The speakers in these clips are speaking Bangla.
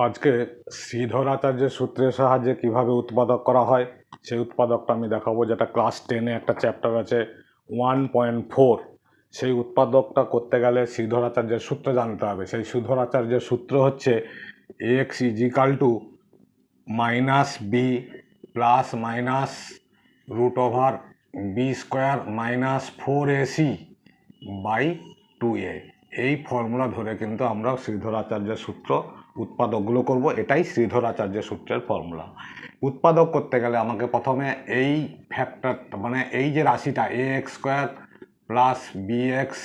আজকে শ্রীধর আচার্যের সূত্রের সাহায্যে কিভাবে উৎপাদক করা হয় সেই উৎপাদকটা আমি দেখাবো, যেটা ক্লাস 10-এ একটা চ্যাপ্টার আছে 1.4। সেই উৎপাদকটা করতে গেলে শ্রীধর আচার্যের সূত্র জানতে হবে। সেই শ্রীধর আচার্যের সূত্র হচ্ছে x is equal to minus b plus minus root over b square minus 4ac by 2a। এই ফর্মুলা ধরে কিন্তু আমরা শ্রীধর আচার্যের সূত্র উৎপাদকগুলো করব। এটাই শ্রীধর আচার্যের সূত্রের ফর্মুলা। উৎপাদক করতে গেলে আমাকে প্রথমে এই ফ্যাক্টর, মানে এই যে রাশিটা A x square plus B x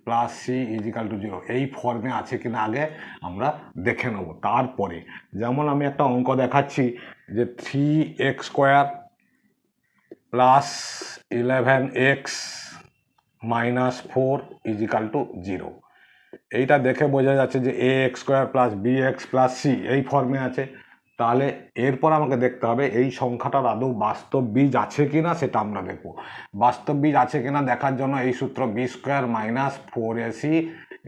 plus C is equal to 0 এই ফর্মে আছে কিনা আগে আমরা দেখে নেব। তারপরে যেমন আমি একটা অঙ্ক দেখাচ্ছি যে 3x square plus 11x minus 4 is equal to 0। এইটা দেখে বোঝা যাচ্ছে যে a x square plus B x plus c এই ফর্মে আছে। তাহলে এরপর আমাকে দেখতে হবে এই সংখ্যাটার আদৌ বাস্তব বীজ আছে কিনা, সেটা আমরা দেখব। বাস্তব বীজ আছে কিনা দেখার জন্য এই সূত্র b square minus 4ac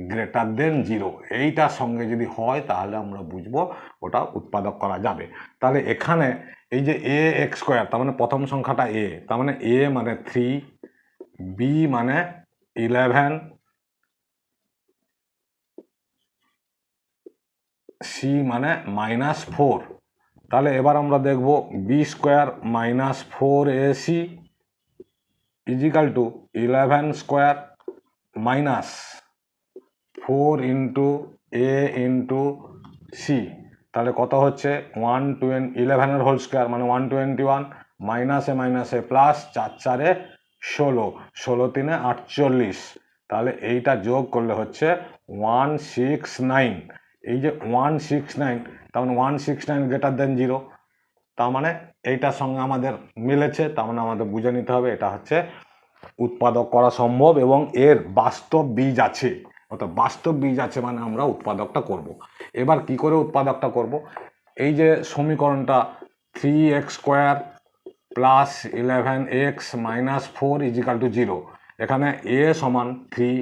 greater than 0 এইটার সঙ্গে যদি হয় তাহলে আমরা বুঝবো ওটা উৎপাদক করা যাবে। তাহলে এখানে এই যে এ এক্স স্কোয়ার, তার মানে প্রথম সংখ্যাটা এ, তার মানে এ মানে 3, বি মানে 11, সি মানে মাইনাস 4। তাহলে এবার আমরা দেখব b square minus 4ac is equal to 11 square minus 4 into a into c. তাহলে কত হচ্ছে 11 হোল স্কোয়ার মানে 121 মাইনাসে মাইনাসে প্লাস 4 4 16, 16 3 48। তাহলে এইটা যোগ করলে হচ্ছে 169। এই যে 169, তার মানে 169 গ্রেটার দেন 0, তার মানে এইটার সঙ্গে আমাদের মিলেছে। তার মানে আমাদের বুঝে নিতে হবে এটা হচ্ছে উৎপাদক করা সম্ভব এবং এর বাস্তব বীজ আছে। অর্থাৎ বাস্তব বীজ আছে মানে আমরা উৎপাদকটা করব। এবার কি করে উৎপাদকটা করব? এই যে সমীকরণটা 3x square plus 11x minus 4 is equal to 0, এখানে a সমান 3,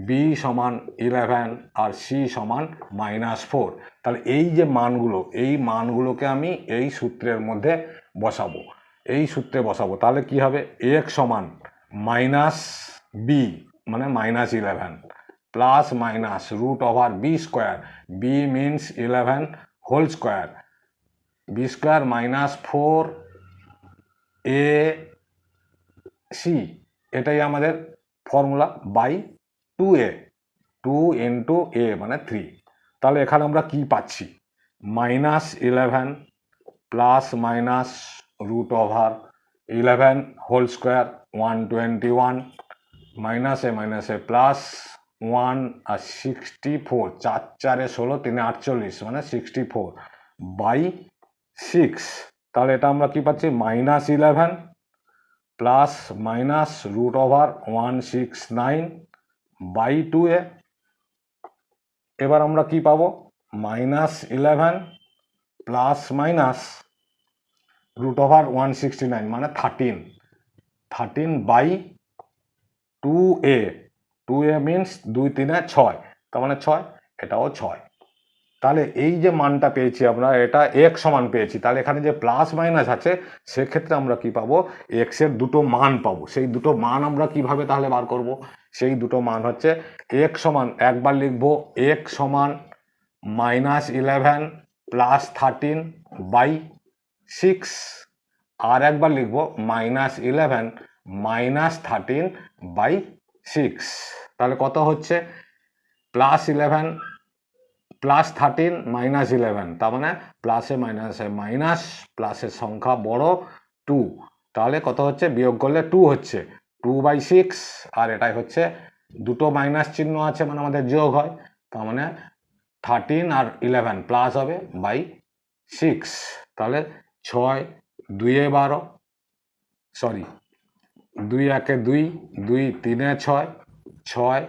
বি সমান 11 আর সি সমান মাইনাস 4। তাহলে এই যে মানগুলো, এই মানগুলোকে আমি এই সূত্রের মধ্যে বসাবো, এই সূত্রে বসাবো। তাহলে কি হবে? এক্স সমান মাইনাস বি মানে minus 11 plus minus root over b square, b means 11 whole square, b square minus 4 a c, এটাই আমাদের ফর্মুলা, বাই 2a, 2 ইন্টু এ মানে 3। তাহলে এখানে আমরা কি পাচ্ছি? Minus 11 plus minus root over 11 whole square 121 মাইনাসে মাইনাসে প্লাস 1 আর 64, 4 4 16 3 48 মানে 64 বাই 6। তাহলে এটা আমরা কি পাচ্ছি? Minus 11 plus minus root over 169 by 2a। এবার আমরা কি পাবো? Minus 11 plus minus root over 169 মানে 13 বাই 2a। 2a মিনস 2 3 6, তার মানে 6, এটাও 6। তাহলে এই যে মানটা পেয়েছি আমরা, এটা এক্স সমান পেয়েছি। তাহলে এখানে যে প্লাস মাইনাস আছে সেক্ষেত্রে আমরা কি পাবো? এক্স এর দুটো মান পাবো। সেই দুটো মান আমরা কিভাবে তাহলে বার করব? সেই দুটো মান হচ্ছে এক্স সমান, একবার লিখবো এক্স সমান মাইনাস 11 প্লাস 13 বাই 6, আর একবার লিখবো মাইনাস 11 মাইনাস 13 বাই 6। তাহলে কত হচ্ছে? প্লাস 11 প্লাস 13 মাইনাস 11, তার মানে প্লাসে মাইনাসে মাইনাস, প্লাসের সংখ্যা বড় 2। তাহলে কত হচ্ছে? বিয়োগ করলে 2 হচ্ছে 2/6, আর এটাই হচ্ছে দুটো মাইনাস চিহ্ন আছে মানে আমাদের যোগ হয়, তার মানে 13 আর 11 প্লাস হবে বাই 6। তাহলে 6 2 12, সরি 2 1 2, 2 3 6, 6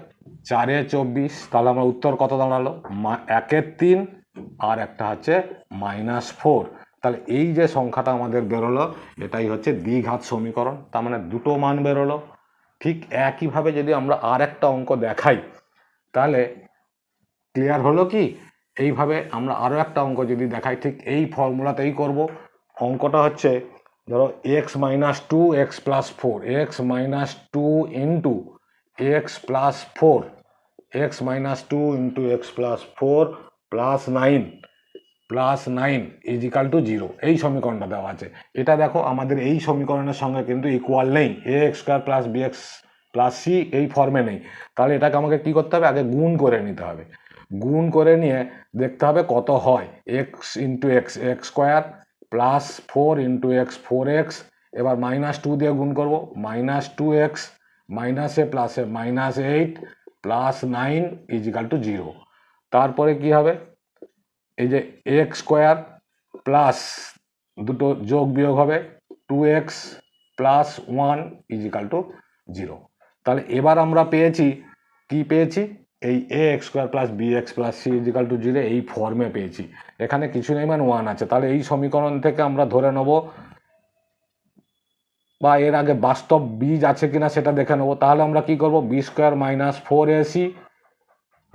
4 24। তাহলে আমার উত্তর কত দাঁড়ালো? 1 3 আর একটা হচ্ছে মাইনাস 4। তাহলে এই যে সংখ্যাটা আমাদের বেরোলো এটাই হচ্ছে দ্বিঘাত সমীকরণ, তার মানে দুটো মান বেরোলো। ঠিক একইভাবে যদি আমরা আর একটা অঙ্ক দেখাই তাহলে ক্লিয়ার হলো কি? এইভাবে আমরা আরও একটা অঙ্ক যদি দেখাই ঠিক এই ফর্মুলাতেই করব। অঙ্কটা হচ্ছে ধরো x minus two x plus four, x minus two into x plus four, x minus two into x plus four plus nine is equal to zero, এই সমীকরণটা দেওয়া আছে। এটা দেখো আমাদের এই সমীকরণের সঙ্গে কিন্তু ইকুয়াল নেই, a x square plus B x plus c এই ফর্মে নেই। তাহলে এটাকে আমাকে কী করতে হবে, আগে গুণ করে নিতে হবে। গুণ করে নিয়ে দেখতে হবে কত হয়, x into x x square plus four into x four x, এবার মাইনাস টু দিয়ে গুণ করব, মাইনাস টু এক্স মাইনাসে প্লাসে minus eight plus nine is equal to zero. তারপরে কি হবে, এই যে এক্স স্কোয়ার প্লাস দুটো যোগ বিয়োগ হবে two x plus one is equal to zero. তাহলে এবার আমরা পেয়েছি কি পেয়েছি, এই a x square plus B x plus C is equal to zero এই ফর্মে পেয়েছি। এখানে কিছু নেই মানে ওয়ান আছে। তাহলে এই সমীকরণ থেকে আমরা ধরে নেব, বা এর আগে বাস্তব বীজ আছে কিনা সেটা দেখে নেবো। তাহলে আমরা কি করব, b square minus four a c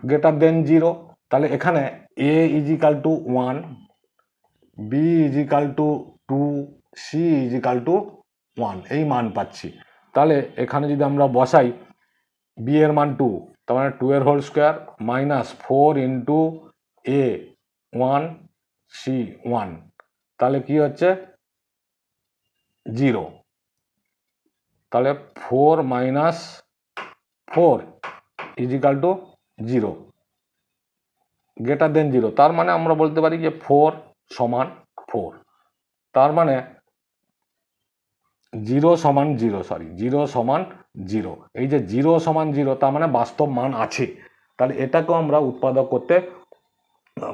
greater than zero. তাহলে এখানে a is equal to one, b is equal to two, c is equal to one, এই মান পাচ্ছি। তাহলে এখানে যদি আমরা বসাই বি এর মান টু, তার মানে টু এর whole square minus four into a one c one, তাহলে কি হচ্ছে জিরো। তাহলে four minus four is equal to zero greater than zero. তার মানে আমরা বলতে পারি যে ফোর সমান ফোর, তার মানে জিরো সমান জিরো, জিরো সমান জিরো। এই যে জিরো সমান জিরো তার মানে বাস্তব মান আছে। তাহলে এটাকেও আমরা উৎপাদক করতে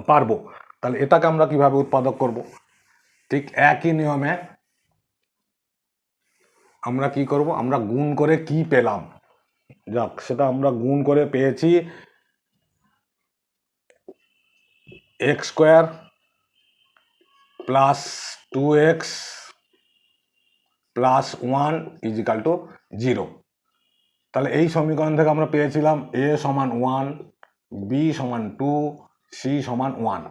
পারবো। তাহলে এটাকে আমরা কিভাবে উৎপাদক করব, ঠিক একই নিয়মে আমরা কি করব, আমরা গুণ করে কি পেলাম, যাক সেটা আমরা গুণ করে পেয়েছি x square plus two x plus one is equal to zero. তাহলে এই সমীকরণ থেকে আমরা পেয়েছিলাম এ সমান ওয়ান, বি সমান টু, সি সমান ওয়ান।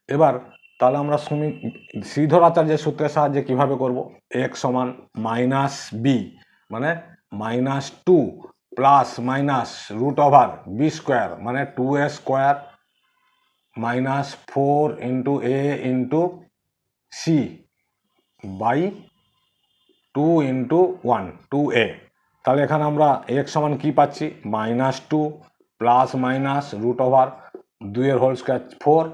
এবার তাহলে আমরা শ্রীধর আচার্যের সূত্রের সাহায্যে কিভাবে করব, এক্স সমান মাইনাস বি মানে minus two plus minus root over b square মানে two a square minus four into a into c by two into one two a. তাহলে এখানে আমরা এক্স সমান কি পাচ্ছি, minus two plus minus root over দুইয়ের whole square four,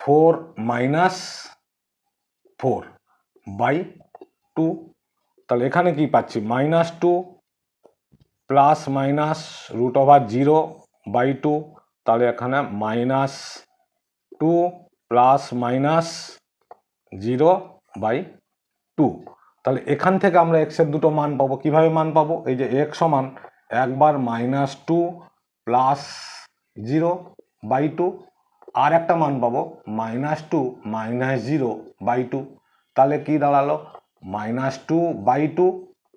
four minus four by two. তাহলে এখানে কি পাচ্ছি, minus two plus minus root over zero by two. তাহলে এখানে minus two plus minus zero by two. তাহলে এখান থেকে আমরা এক্সের দুটো মান পাবো। কিভাবে মান পাবো, এই যে এক্স সমান একবার minus two plus zero by two, আর একটা মান পাবো minus two minus zero by two. তাহলে কি দাঁড়ালো, মাইনাস টু বাই টু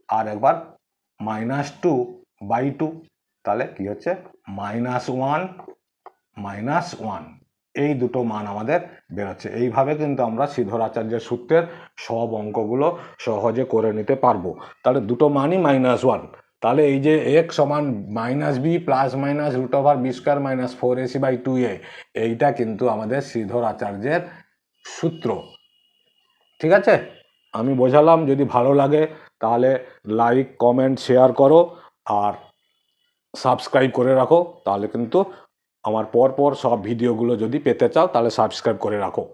আর একবার মাইনাস টু বাই টু। তাহলে কি হচ্ছে মাইনাস ওয়ান, এই দুটো মান আমাদের বেরোচ্ছে। এইভাবে কিন্তু আমরা শ্রীধর আচার্যের সূত্রের সব অঙ্কগুলো সহজে করে নিতে পারবো। তাহলে দুটো মানই মাইনাস ওয়ান। তাহলে এই যে এক্স সমান minus b plus minus root over b square minus four a c by two a, এইটা কিন্তু আমাদের শ্রীধর আচার্যের সূত্র। ঠিক আছে, আমি বোঝালাম। যদি ভালো লাগে তাহলে লাইক কমেন্ট শেয়ার করো আর সাবস্ক্রাইব করে রাখো। তাহলে কিন্তু আমার পরপর সব ভিডিওগুলো যদি পেতে চাও তাহলে সাবস্ক্রাইব করে রাখো।